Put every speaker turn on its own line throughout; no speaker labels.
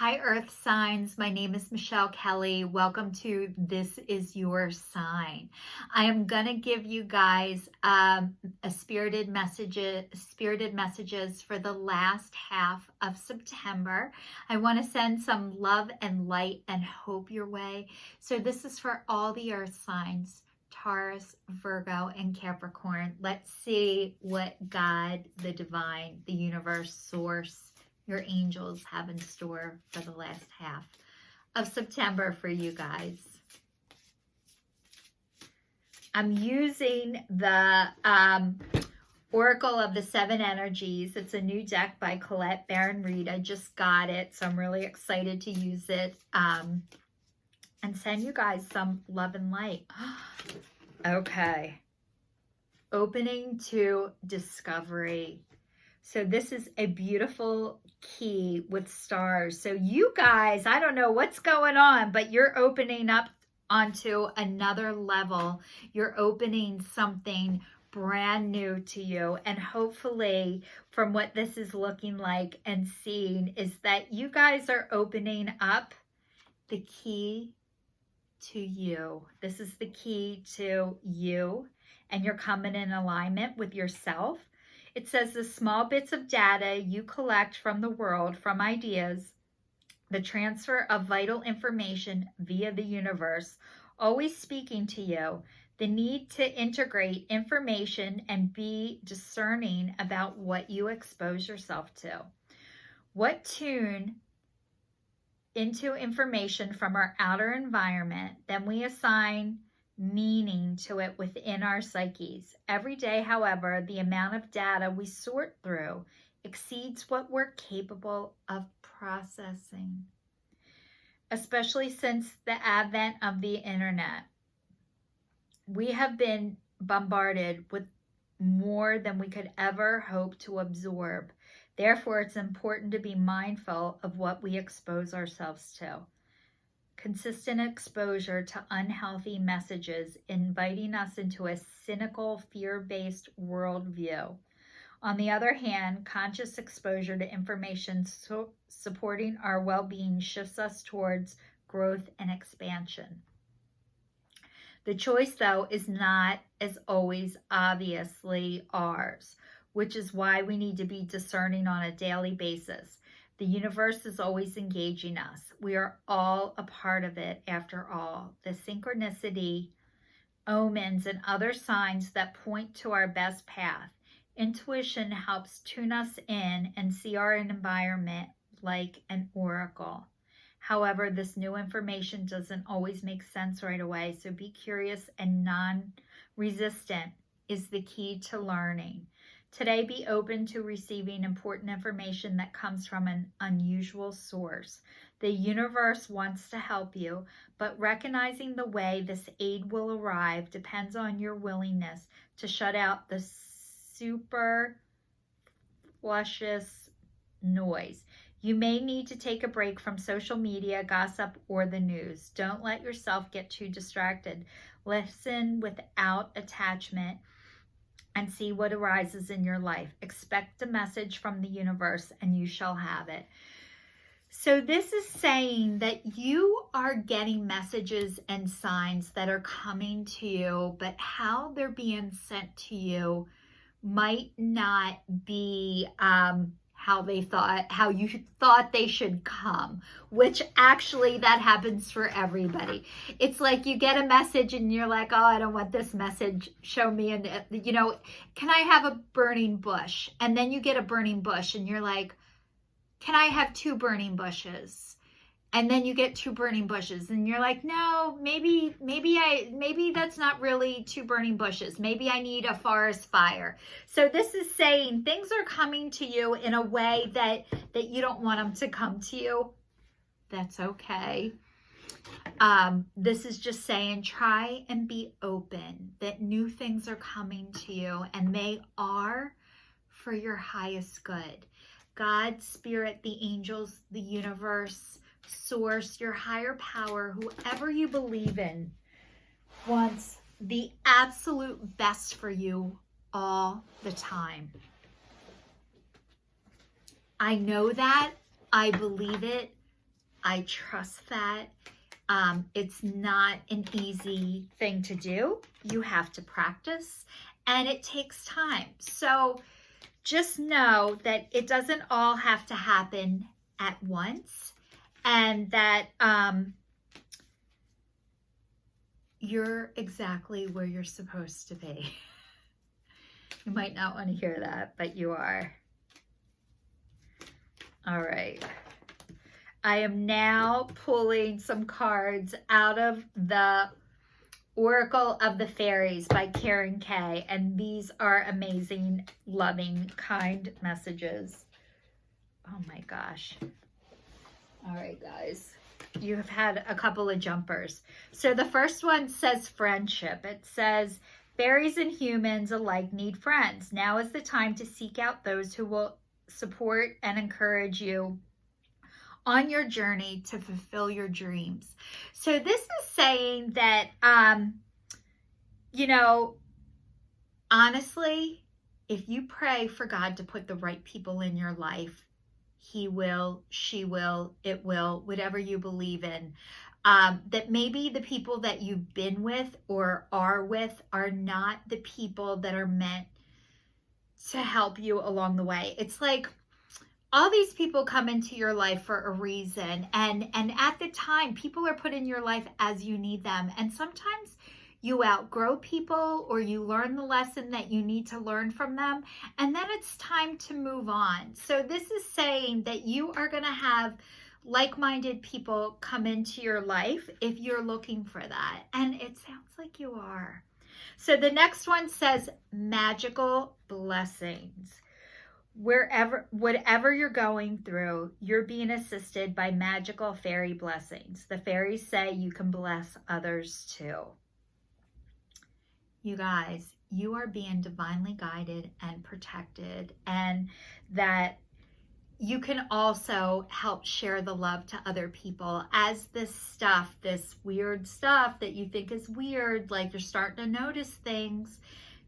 Hi, Earth signs. My name is Michelle Kelly. Welcome to This Is Your Sign. I am going to give you guys a spirited messages for the last half of September. I want to send some love and light and hope your way. So this is for all the Earth signs, Taurus, Virgo, and Capricorn. Let's see what God, the divine, the universe, source, your angels have in store for the last half of September for you guys. I'm using the Oracle of the Seven Energies. It's a new deck by Colette Baron-Reid. I just got it, so I'm really excited to use it and send you guys some love and light. Okay. Opening to discovery. So this is a beautiful key with stars. So you guys, I don't know what's going on, but you're opening up onto another level. You're opening something brand new to you. And hopefully from what this is looking like and seeing is that you guys are opening up the key to you. This is the key to you, and you're coming in alignment with yourself. It says the small bits of data you collect from the world, from ideas, the transfer of vital information via the universe, always speaking to you, the need to integrate information and be discerning about what you expose yourself to. What tune into information from our outer environment, then we assign meaning to it within our psyches. Every day, however, the amount of data we sort through exceeds what we're capable of processing, especially since the advent of the internet. We have been bombarded with more than we could ever hope to absorb. Therefore, it's important to be mindful of what we expose ourselves to. Consistent exposure to unhealthy messages inviting us into a cynical, fear-based worldview. On the other hand, conscious exposure to information supporting our well-being shifts us towards growth and expansion. The choice, though, is not, as always, obviously ours, which is why we need to be discerning on a daily basis. The universe is always engaging us. We are all a part of it, after all. The synchronicity, omens, and other signs that point to our best path. Intuition helps tune us in and see our environment like an oracle. However, this new information doesn't always make sense right away, so be curious and non-resistant is the key to learning. Today, be open to receiving important information that comes from an unusual source. The universe wants to help you, but recognizing the way this aid will arrive depends on your willingness to shut out the superfluous noise. You may need to take a break from social media, gossip, or the news. Don't let yourself get too distracted. Listen without attachment and see what arises in your life. Expect a message from the universe and you shall have it. So this is saying that you are getting messages and signs that are coming to you, but how they're being sent to you might not be how you thought they should come, which actually that happens for everybody. It's like you get a message and you're like, oh, I don't want this message. Show me, and can I have a burning bush? And then you get a burning bush and you're like, can I have 2 burning bushes? And then you get 2 burning bushes and you're like, no, maybe that's not really 2 burning bushes. Maybe I need a forest fire. So this is saying things are coming to you in a way that you don't want them to come to you. That's okay. This is just saying, try and be open that new things are coming to you and they are for your highest good. God, Spirit, the angels, the universe, source, your higher power, whoever you believe in, wants the absolute best for you all the time. I know that. I believe it. I trust that. It's not an easy thing to do. You have to practice, and it takes time. So just know that it doesn't all have to happen at once, and that you're exactly where you're supposed to be. You might not want to hear that, but you are. All right. I am now pulling some cards out of the Oracle of the Fairies by Karen Kay, and these are amazing, loving, kind messages. Oh my gosh. All right, guys. You have had a couple of jumpers. So the first one says friendship. It says, fairies and humans alike need friends. Now is the time to seek out those who will support and encourage you on your journey to fulfill your dreams. So this is saying that, you know, honestly, if you pray for God to put the right people in your life, He will, she will, it will, whatever you believe in. That maybe the people that you've been with or are with are not the people that are meant to help you along the way. It's like all these people come into your life for a reason. And at the time, people are put in your life as you need them. And sometimes you outgrow people, or you learn the lesson that you need to learn from them, and then it's time to move on. So this is saying that you are going to have like-minded people come into your life if you're looking for that, and it sounds like you are. So the next one says magical blessings. Whatever you're going through, you're being assisted by magical fairy blessings. The fairies say you can bless others too. You guys, you are being divinely guided and protected, and that you can also help share the love to other people as this weird stuff that you think is weird, like you're starting to notice things,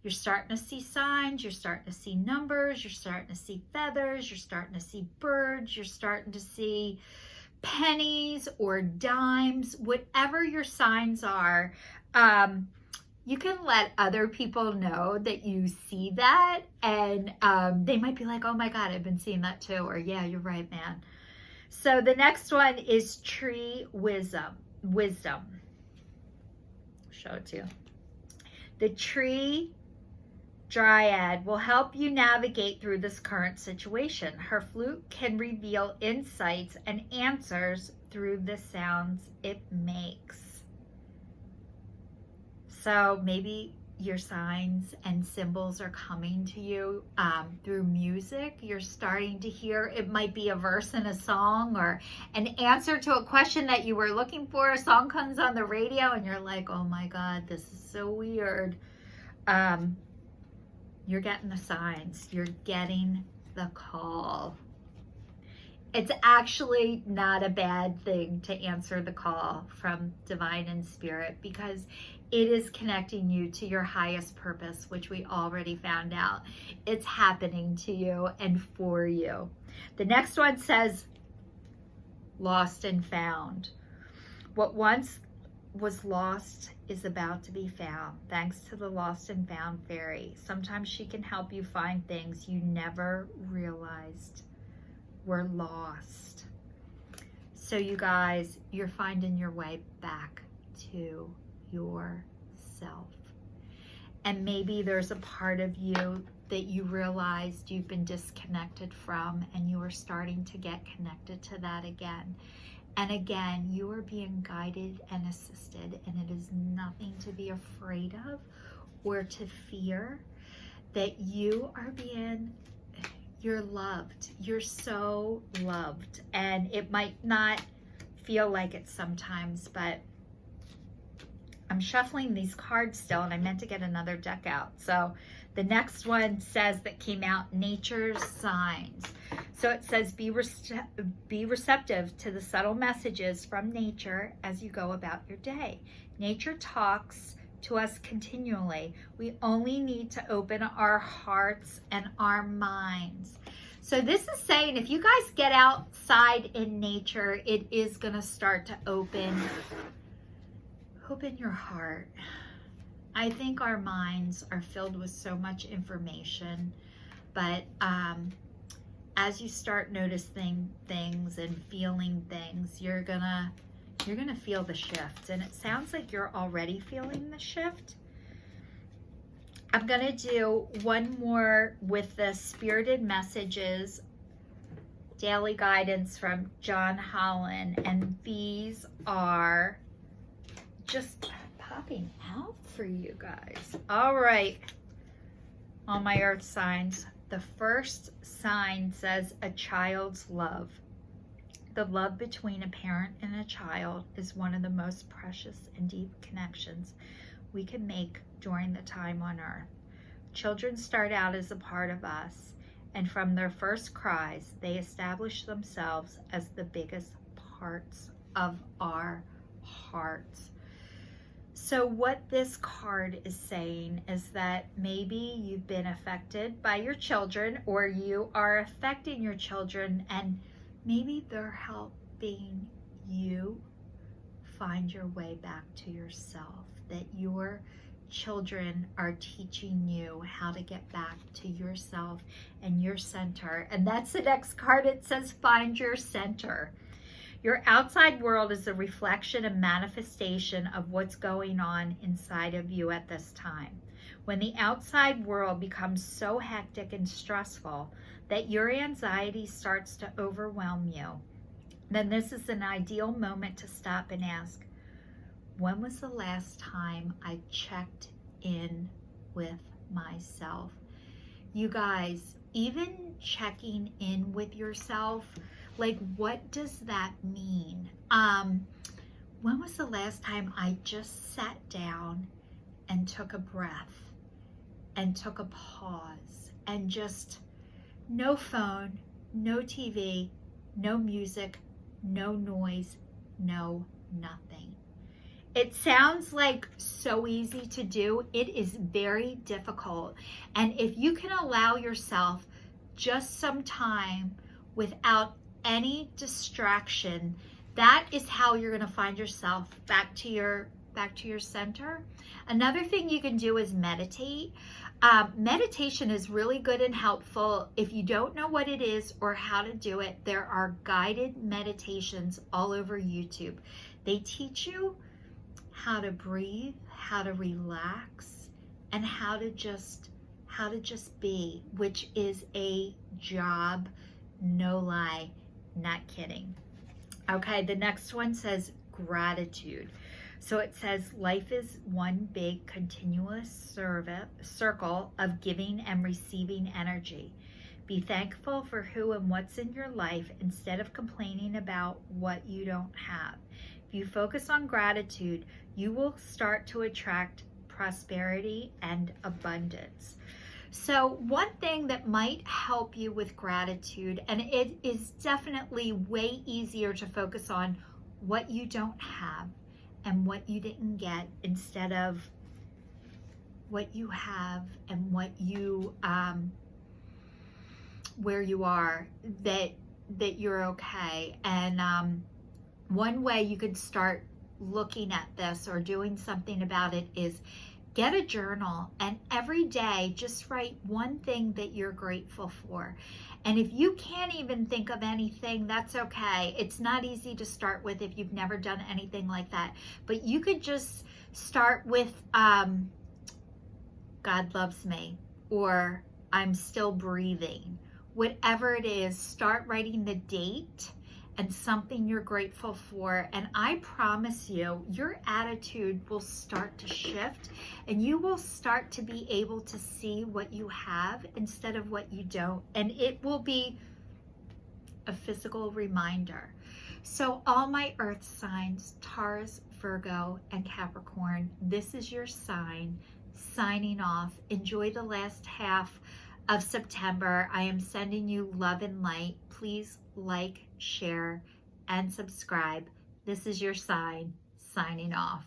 you're starting to see signs, you're starting to see numbers, you're starting to see feathers, you're starting to see birds, you're starting to see pennies or dimes, whatever your signs are. You can let other people know that you see that, and they might be like, oh my God, I've been seeing that too, or yeah, you're right, man. So the next one is tree wisdom. I'll show it to you. The tree dryad will help you navigate through this current situation. Her flute can reveal insights and answers through the sounds it makes. So maybe your signs and symbols are coming to you through music. You're starting to hear, it might be a verse in a song or an answer to a question that you were looking for. A song comes on the radio and you're like, oh my God, this is so weird. You're getting the signs. You're getting the call. It's actually not a bad thing to answer the call from divine and spirit, because it is connecting you to your highest purpose, which we already found out. It's happening to you and for you. The next one says, lost and found. What once was lost is about to be found, thanks to the lost and found fairy. Sometimes she can help you find things you never realized were lost. So you guys, you're finding your way back to yourself. And maybe there's a part of you that you realized you've been disconnected from, and you are starting to get connected to that again. And again, you are being guided and assisted, and it is nothing to be afraid of or to fear. That you're loved. You're so loved. And it might not feel like it sometimes, but I'm shuffling these cards still, and I meant to get another deck out. So the next one says, that came out, nature's signs. So it says, be receptive to the subtle messages from nature as you go about your day. Nature talks to us continually. We only need to open our hearts and our minds. So this is saying if you guys get outside in nature, it is going to start to open your heart. I think our minds are filled with so much information, but as you start noticing things and feeling things, you're gonna feel the shift. And it sounds like you're already feeling the shift. I'm gonna do one more with the Spirited Messages Daily Guidance from John Holland, and these are just popping out for you guys. All right, all my earth signs. The first sign says a child's love. The love between a parent and a child is one of the most precious and deep connections we can make during the time on earth. Children start out as a part of us, and from their first cries, they establish themselves as the biggest parts of our hearts. So what this card is saying is that maybe you've been affected by your children, or you are affecting your children, and maybe they're helping you find your way back to yourself, that your children are teaching you how to get back to yourself and your center. And that's the next card. It says find your center. Your outside world is a reflection and manifestation of what's going on inside of you at this time. When the outside world becomes so hectic and stressful that your anxiety starts to overwhelm you, then this is an ideal moment to stop and ask, when was the last time I checked in with myself? You guys, even checking in with yourself, like, what does that mean? When was the last time I just sat down and took a breath and took a pause and just no phone, no TV, no music, no noise, no nothing? It sounds like so easy to do. It is very difficult. And if you can allow yourself just some time without any distraction, that is how you're going to find yourself back to your center. Another thing you can do is meditate. Meditation is really good and helpful. If you don't know what it is or how to do it, there are guided meditations all over YouTube. They teach you how to breathe, how to relax, and how to just be, which is a job, no lie. Not kidding. Okay, the next one says gratitude. So it says life is one big continuous circle of giving and receiving energy. Be thankful for who and what's in your life instead of complaining about what you don't have. If you focus on gratitude, you will start to attract prosperity and abundance. So one thing that might help you with gratitude, and it is definitely way easier to focus on what you don't have and what you didn't get instead of what you have and what you where you are, that you're okay. And one way you could start looking at this or doing something about it is get a journal, and every day just write one thing that you're grateful for. And if you can't even think of anything, that's okay. It's not easy to start with if you've never done anything like that. But you could just start with God loves me, or I'm still breathing. Whatever it is, start writing the date and something you're grateful for, and I promise you, your attitude will start to shift, and you will start to be able to see what you have instead of what you don't, and it will be a physical reminder. So all my earth signs, Taurus, Virgo, and Capricorn, this is your sign. Signing off. Enjoy the last half of September. I am sending you love and light. Please like, share, and subscribe. This is your sign, signing off.